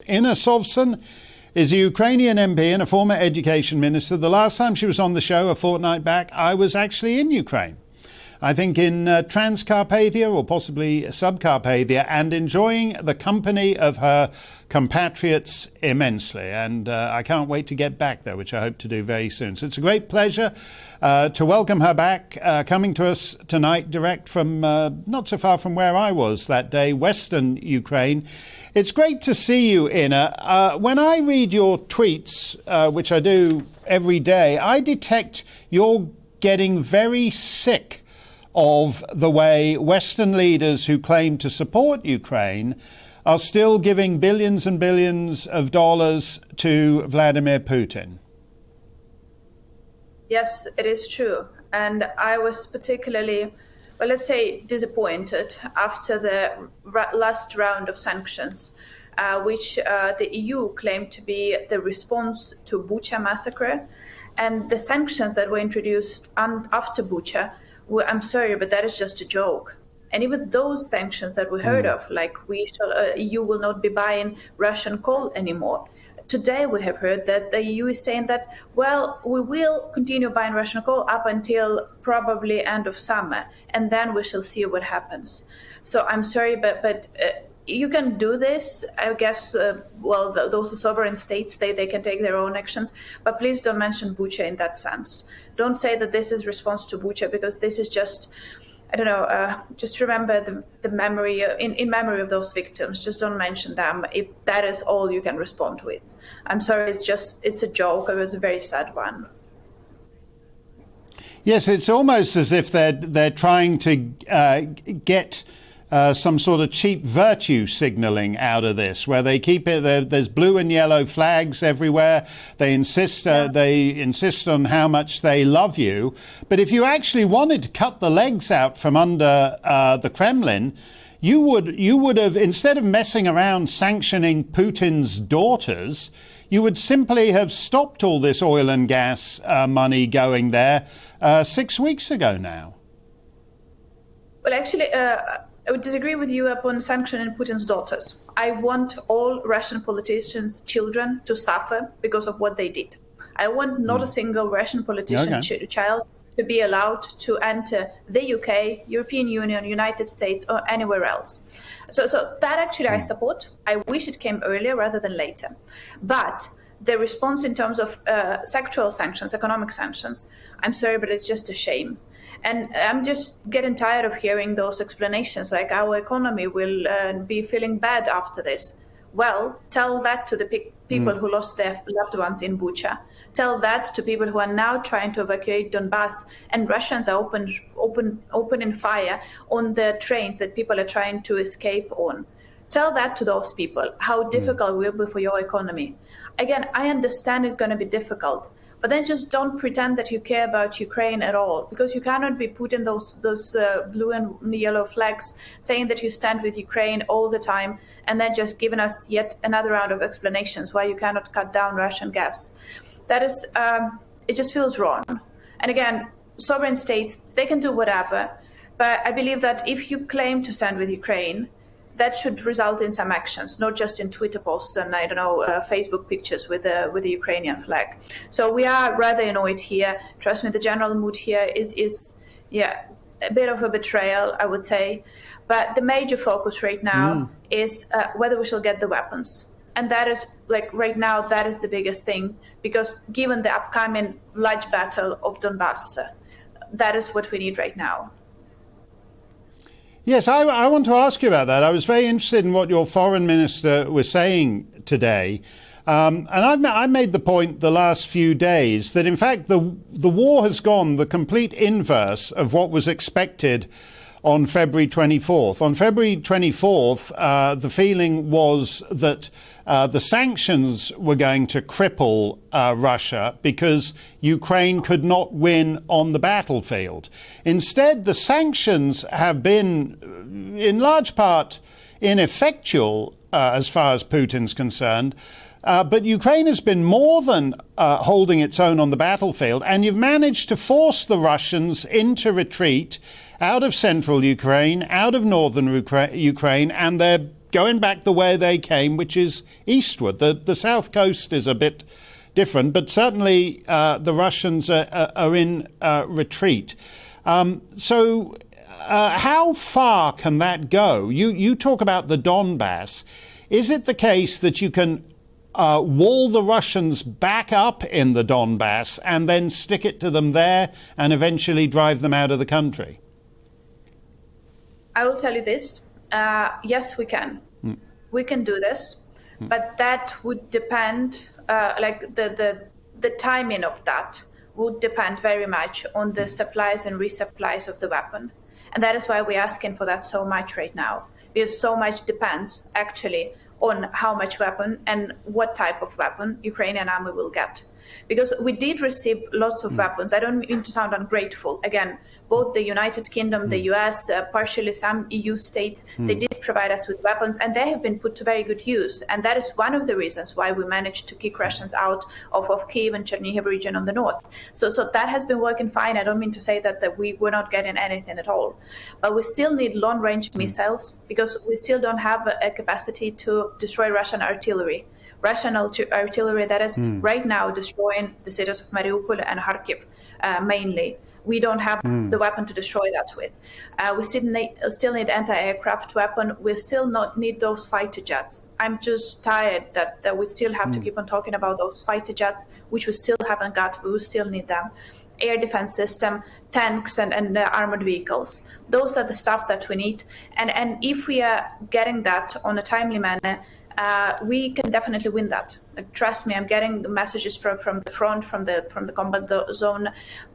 Inna Sovsun is a Ukrainian MP and a former education minister. The last time she was on the show, a fortnight back, I was actually in Ukraine. I think in Transcarpathia or possibly Subcarpathia, and enjoying the company of her compatriots immensely. And I can't wait to get back there, which I hope to do very soon. So it's a great pleasure to welcome her back, coming to us tonight direct from not so far from where I was that day, Western Ukraine. It's great to see you, Inna. When I read your tweets, which I do every day, I detect you're getting very sick of the way Western leaders who claim to support Ukraine are still giving billions and billions of dollars to Vladimir Putin. Yes, it is true. And I was particularly, well, let's say, disappointed after the last round of sanctions, which the EU claimed to be the response to Bucha massacre. And the sanctions that were introduced after Bucha, I'm sorry, but that is just a joke. And even those sanctions that we heard of, like EU will not be buying Russian coal anymore. Today we have heard that the EU is saying that, well, we will continue buying Russian coal up until probably end of summer, and then we shall see what happens. So I'm sorry, but you can do this. I guess, those are sovereign states, they can take their own actions, but please don't mention Bucha in that sense. Don't say that this is response to Bucha, because this is just, I don't know, just remember the memory, in memory of those victims. Just don't mention them if that is all you can respond with. I'm sorry, it's a joke. It was a very sad one. Yes, it's almost as if they're trying to get some sort of cheap virtue signalling out of this, where they keep it. There's blue and yellow flags everywhere. They insist on how much they love you. But if you actually wanted to cut the legs out from under the Kremlin, you would have, instead of messing around sanctioning Putin's daughters, you would simply have stopped all this oil and gas money going there 6 weeks ago now. Well, actually, I would disagree with you upon sanctioning Putin's daughters. I want all Russian politicians' children to suffer because of what they did. I want not a single Russian politician child to be allowed to enter the UK, European Union, United States, or anywhere else. So that actually I support. I wish it came earlier rather than later. But the response in terms of sectoral sanctions, economic sanctions, I'm sorry, but it's just a shame. And I'm just getting tired of hearing those explanations, like our economy will be feeling bad after this. Well, tell that to the people who lost their loved ones in Bucha. Tell that to people who are now trying to evacuate Donbass, and Russians are opening fire on the trains that people are trying to escape on. Tell that to those people, how difficult it will be for your economy. Again, I understand it's going to be difficult, but then just don't pretend that you care about Ukraine at all, because you cannot be putting those blue and yellow flags, saying that you stand with Ukraine all the time, and then just giving us yet another round of explanations why you cannot cut down Russian gas. That is, it just feels wrong. And again, sovereign states, they can do whatever, but I believe that if you claim to stand with Ukraine, that should result in some actions, not just in Twitter posts and Facebook pictures with the Ukrainian flag. So we are rather annoyed here. Trust me, the general mood here is a bit of a betrayal, I would say. But the major focus right now is whether we shall get the weapons. And that is, like, right now, that is the biggest thing, because given the upcoming large battle of Donbass, that is what we need right now. Yes, I want to ask you about that. I was very interested in what your foreign minister was saying today. And I've made the point the last few days that, in fact, the war has gone the complete inverse of what was expected on February 24th. On February 24th, the feeling was that the sanctions were going to cripple Russia because Ukraine could not win on the battlefield. Instead, the sanctions have been, in large part, ineffectual as far as Putin's concerned. But Ukraine has been more than holding its own on the battlefield, and you've managed to force the Russians into retreat out of central Ukraine, out of northern Ukraine, and they're going back the way they came, which is eastward. The south coast is a bit different, but certainly the Russians are in retreat. So how far can that go? You talk about the Donbass. Is it the case that you can wall the Russians back up in the Donbass and then stick it to them there and eventually drive them out of the country? I will tell you this. Yes, we can. We can do this, but that would depend, the timing of that would depend very much on the supplies and resupplies of the weapon. And that is why we're asking for that so much right now, because so much depends actually on how much weapon and what type of weapon Ukrainian army will get. Because we did receive lots of weapons. I don't mean to sound ungrateful. Again, both the United Kingdom, the US, partially some EU states, they did provide us with weapons, and they have been put to very good use. And that is one of the reasons why we managed to kick Russians out of Kyiv and Chernihiv region on the north. So that has been working fine. I don't mean to say that we were not getting anything at all. But we still need long-range missiles, because we still don't have a capacity to destroy Russian artillery. Russian artillery that is right now destroying the cities of Mariupol and Kharkiv mainly. We don't have the weapon to destroy that with. We still need anti-aircraft weapon. We still not need those fighter jets. I'm just tired that we still have to keep on talking about those fighter jets, which we still haven't got, but we still need them. Air defense system, tanks and armored vehicles. Those are the stuff that we need. And if we are getting that on a timely manner, we can definitely win that. Trust me, I'm getting messages from the front, from the combat zone,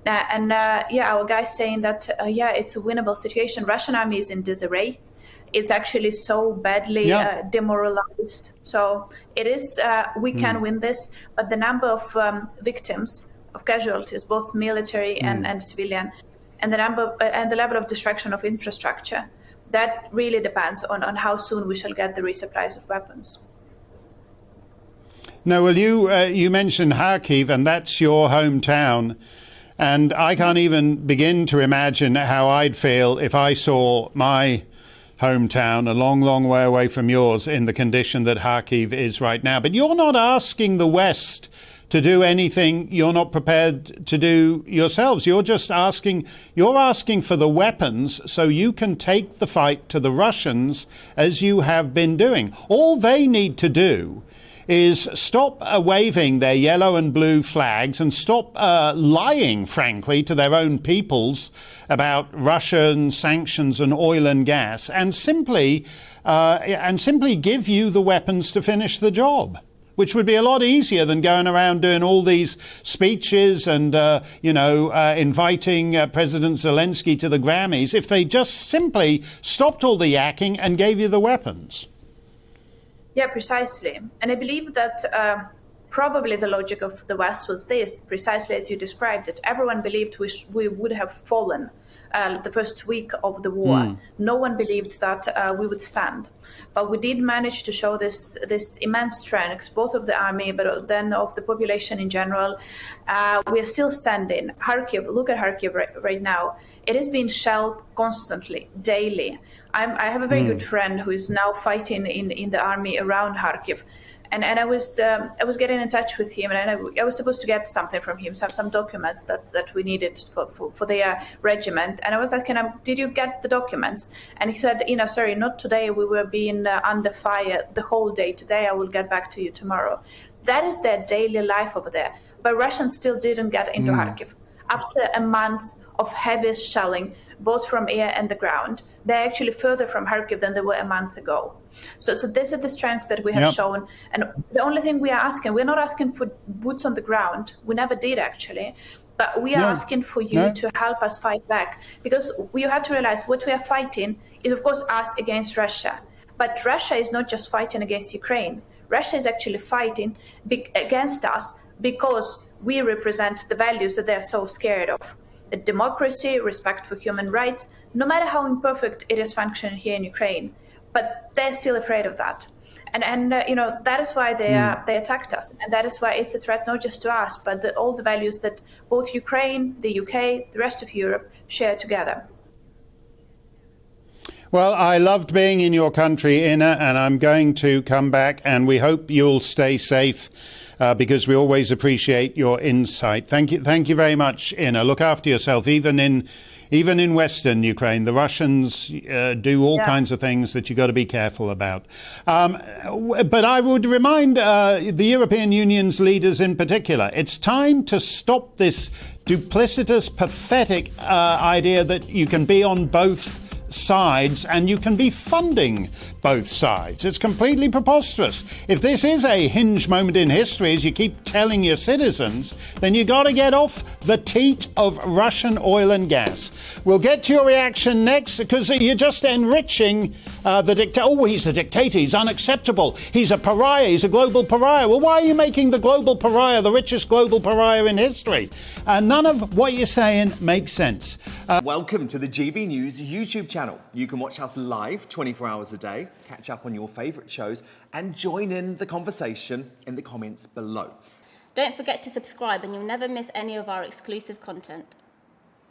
our guys saying that it's a winnable situation. Russian army is in disarray. It's actually so badly demoralized. So it is. We can win this, but the number of victims, of casualties, both military and civilian, and the number and the level of destruction of infrastructure. That really depends on how soon we shall get the resupplies of weapons. No, well, you mentioned Kharkiv, and that's your hometown. And I can't even begin to imagine how I'd feel if I saw my hometown a long, long way away from yours in the condition that Kharkiv is right now. But you're not asking the West to do anything you're not prepared to do yourselves. You're asking for the weapons so you can take the fight to the Russians as you have been doing. All they need to do is stop waving their yellow and blue flags and stop lying, frankly, to their own peoples about Russian sanctions and oil and gas, and simply give you the weapons to finish the job, which would be a lot easier than going around doing all these speeches and, inviting President Zelensky to the Grammys, if they just simply stopped all the yakking and gave you the weapons. Yeah, precisely. And I believe that probably the logic of the West was this, precisely as you described it. Everyone believed we would have fallen the first week of the war. No one believed that we would stand. But we did manage to show this immense strength, both of the army, but then of the population in general. We are still standing. Kharkiv, look at Kharkiv right now. It is being shelled constantly, daily. I have a very good friend who is now fighting in the army around Kharkiv. And I was getting in touch with him, and I was supposed to get something from him, some documents that we needed for their regiment. And I was asking him, did you get the documents? And he said, sorry, not today. We were being under fire the whole day. Today, I will get back to you tomorrow. That is their daily life over there. But Russians still didn't get into Kharkiv. After a month of heavy shelling, both from air and the ground, they're actually further from Kharkiv than they were a month ago. So this is the strength that we have shown. And the only thing we're not asking for boots on the ground. We never did, actually. But we are asking for you to help us fight back. Because you have to realize what we are fighting is, of course, us against Russia. But Russia is not just fighting against Ukraine. Russia is actually fighting against us because we represent the values that they're so scared of. The democracy, respect for human rights, no matter how imperfect it is functioning here in Ukraine. But they're still afraid of that. And that is why they attacked us. And that is why it's a threat not just to us, but all the values that both Ukraine, the UK, the rest of Europe share together. Well, I loved being in your country, Inna, and I'm going to come back, and we hope you'll stay safe because we always appreciate your insight. Thank you very much, Inna. Look after yourself, even in Western Ukraine. The Russians do all kinds of things that you've got to be careful about. But I would remind the European Union's leaders in particular, it's time to stop this duplicitous, pathetic idea that you can be on both sides and you can be funding both sides. It's completely preposterous. If this is a hinge moment in history, as you keep telling your citizens, then you got to get off the teat of Russian oil and gas. We'll get to your reaction next because you're just enriching the dictator. Oh, he's a dictator. He's unacceptable. He's a pariah. He's a global pariah. Well, why are you making the global pariah the richest global pariah in history? None of what you're saying makes sense. Welcome to the GB News YouTube channel. You can watch us live 24 hours a day, catch up on your favourite shows and join in the conversation in the comments below. Don't forget to subscribe and you'll never miss any of our exclusive content.